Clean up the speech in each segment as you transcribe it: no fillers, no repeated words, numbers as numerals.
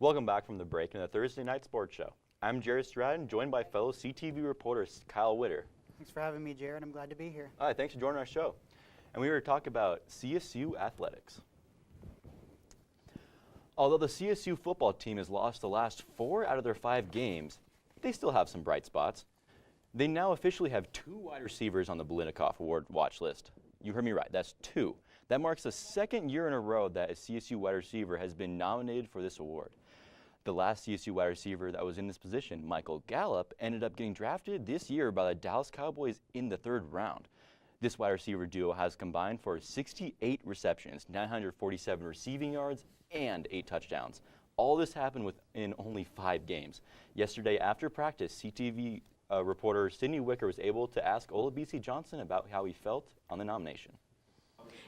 Welcome back from the break in the Thursday Night Sports Show. I'm Jared Stratton, joined by fellow CTV reporter Kyle Witter. Thanks for having me, Jared. I'm glad to be here. All right, thanks for joining our show. And we were to talk about CSU athletics. Although the CSU football team has lost the last 4 out of their 5 games, they still have some bright spots. They now officially have 2 wide receivers on the Blitnikoff Award watch list. You heard me right, that's 2. That marks the 2nd year in a row that a CSU wide receiver has been nominated for this award. The last CSU wide receiver that was in this position, Michael Gallup, ended up getting drafted this year by the Dallas Cowboys in the 3rd round. This wide receiver duo has combined for 68 receptions, 947 receiving yards, and 8 touchdowns. All this happened within only 5 games. Yesterday after practice, CTV reporter Sydney Wicker was able to ask Olabisi Johnson about how he felt on the nomination.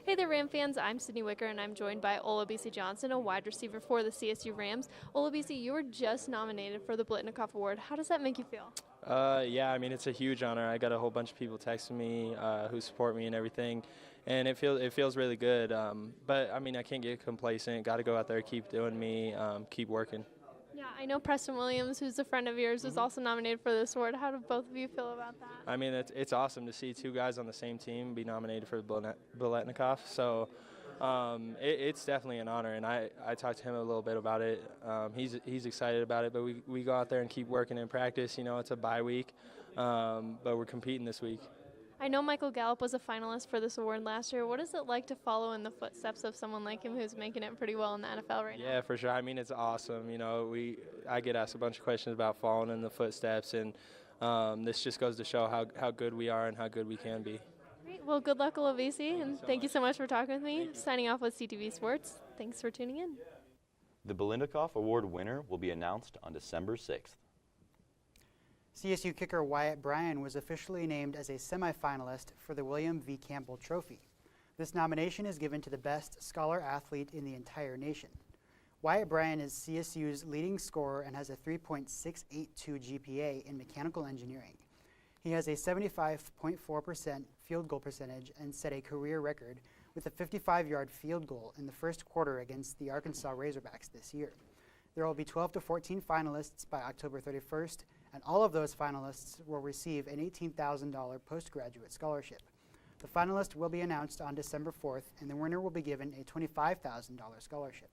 Hey there, Ram fans. I'm Sydney Wicker, and I'm joined by Olabisi Johnson, a wide receiver for the CSU Rams. Olabisi, you were just nominated for the Blitnikoff Award. How does that make you feel? Yeah, I mean, it's a huge honor. I got a whole bunch of people texting me who support me and everything, and it feels really good. But, I mean, I can't get complacent. Got to go out there, keep doing me, keep working. Yeah, I know Preston Williams, who's a friend of yours, was also nominated for this award. How do both of you feel about that? I mean, it's awesome to see 2 guys on the same team be nominated for the Blitnikoff. So it's definitely an honor, and I talked to him a little bit about it. He's excited about it, but we go out there and keep working in practice. You know, it's a bye week, but we're competing this week. I know Michael Gallup was a finalist for this award last year. What is it like to follow in the footsteps of someone like him who's making it pretty well in the NFL right now? Yeah, for sure. I mean, it's awesome. You know, I get asked a bunch of questions about following in the footsteps, and this just goes to show how good we are and how good we can be. Great. Well, good luck, Olabisi, and thank you so much for talking with me. Signing off with CTV Sports. Thanks for tuning in. The Blitnikoff Award winner will be announced on December 6th. CSU kicker Wyatt Bryan was officially named as a semifinalist for the William V. Campbell Trophy. This nomination is given to the best scholar athlete in the entire nation. Wyatt Bryan is CSU's leading scorer and has a 3.682 GPA in mechanical engineering. He has a 75.4% field goal percentage and set a career record with a 55-yard field goal in the first quarter against the Arkansas Razorbacks this year. There will be 12 to 14 finalists by October 31st, and all of those finalists will receive an $18,000 postgraduate scholarship. The finalist will be announced on December 4th, and the winner will be given a $25,000 scholarship.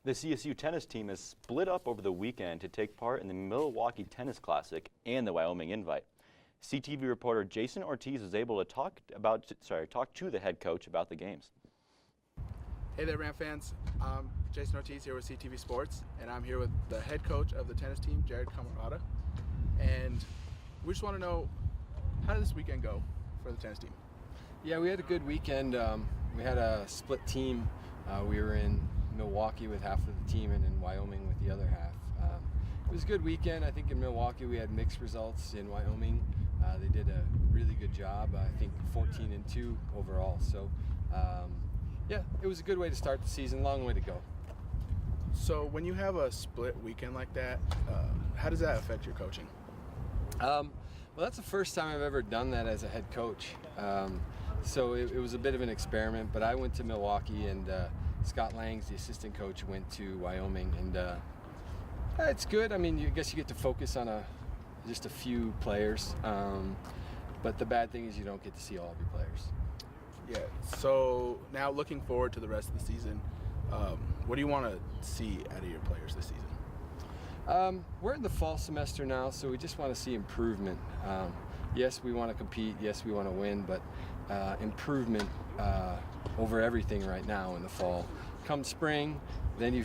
The CSU tennis team is split up over the weekend to take part in the Milwaukee Tennis Classic and the Wyoming Invite. CTV reporter Jason Ortiz was able to talk to the head coach about the games. Hey there, Ram fans. I'm Jason Ortiz here with CTV Sports, and I'm here with the head coach of the tennis team, Jared Camarada. And we just want to know, how did this weekend go for the tennis team? Yeah, we had a good weekend. We had a split team. We were in Milwaukee with half of the team and in Wyoming with the other half. It was a good weekend. I think in Milwaukee we had mixed results. In Wyoming, they did a really good job. I think 14-2 overall. So, yeah, it was a good way to start the season. Long way to go. So when you have a split weekend like that, how does that affect your coaching? Well, that's the first time I've ever done that as a head coach. So it was a bit of an experiment, but I went to Milwaukee, and Scott Langs, the assistant coach, went to Wyoming, and it's good. I mean, I guess you get to focus on just a few players, but the bad thing is you don't get to see all of your players. Yeah, so now looking forward to the rest of the season, what do you want to see out of your players this season? We're in the fall semester now, so we just want to see improvement. Yes, we want to compete. Yes, we want to win, but improvement over everything right now in the fall. Come spring, then you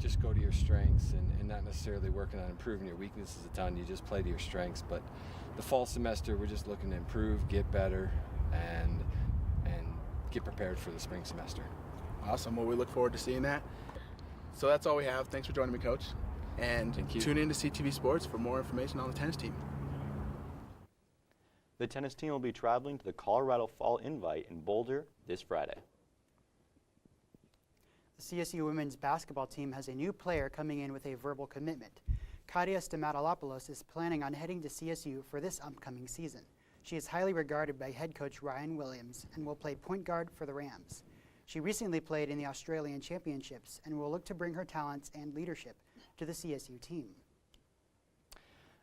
just go to your strengths and not necessarily working on improving your weaknesses a ton. You just play to your strengths. But the fall semester, we're just looking to improve, get better, and get prepared for the spring semester. Awesome. Well, we look forward to seeing that. So that's all we have. Thanks for joining me, Coach. And tune in to CTV Sports for more information on the tennis team. The tennis team will be traveling to the Colorado Fall Invite in Boulder this Friday. The CSU women's basketball team has a new player coming in with a verbal commitment. Katia Stamatolopoulos is planning on heading to CSU for this upcoming season. She is highly regarded by head coach Ryan Williams and will play point guard for the Rams. She recently played in the Australian Championships and will look to bring her talents and leadership to the CSU team.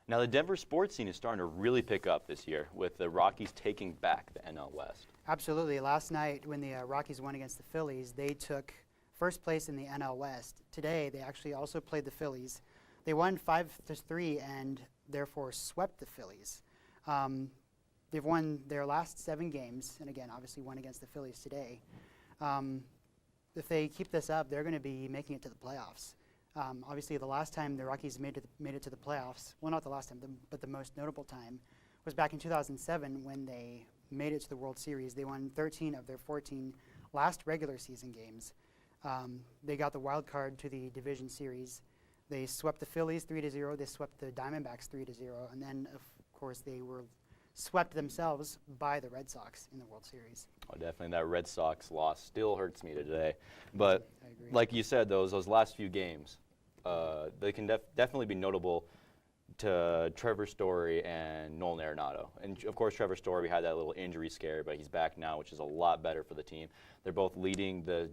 Now, the Denver sports scene is starting to really pick up this year, with the Rockies taking back the NL West. Absolutely. Last night, when the Rockies won against the Phillies, they took first place in the NL West. Today, they actually also played the Phillies. They won 5-3 and therefore swept the Phillies. They've won their last 7 games, and again, obviously won against the Phillies today. If they keep this up, they're going to be making it to the playoffs. Obviously, the last time the Rockies made it to the playoffs, well, not the last time, but the most notable time, was back in 2007 when they made it to the World Series. They won 13 of their 14 last regular season games. They got the wild card to the division series. They swept the Phillies 3-0. They swept the Diamondbacks 3-0, and then of course they were swept themselves by the Red Sox in the World Series. Oh, definitely. That Red Sox loss still hurts me today. But I agree. like you said, those last few games, they can definitely be notable to Trevor Story and Nolan Arenado. And of course, Trevor Story, we had that little injury scare, but he's back now, which is a lot better for the team. They're both leading the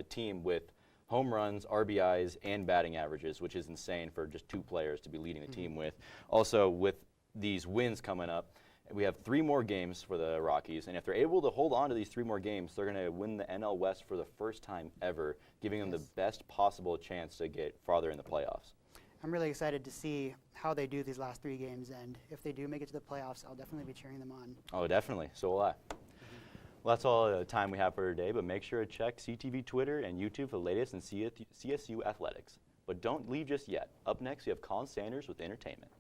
team with home runs, RBIs, and batting averages, which is insane for just 2 players to be leading the team with. Also, with these wins coming up, we have 3 more games for the Rockies, and if they're able to hold on to these 3 more games, they're going to win the NL West for the first time ever, giving them the best possible chance to get farther in the playoffs. I'm really excited to see how they do these last 3 games, and if they do make it to the playoffs, I'll definitely be cheering them on. Oh, definitely. So will I. Well, that's all the time we have for today, but make sure to check CTV Twitter and YouTube for the latest in CSU athletics. But don't leave just yet. Up next, we have Colin Sanders with entertainment.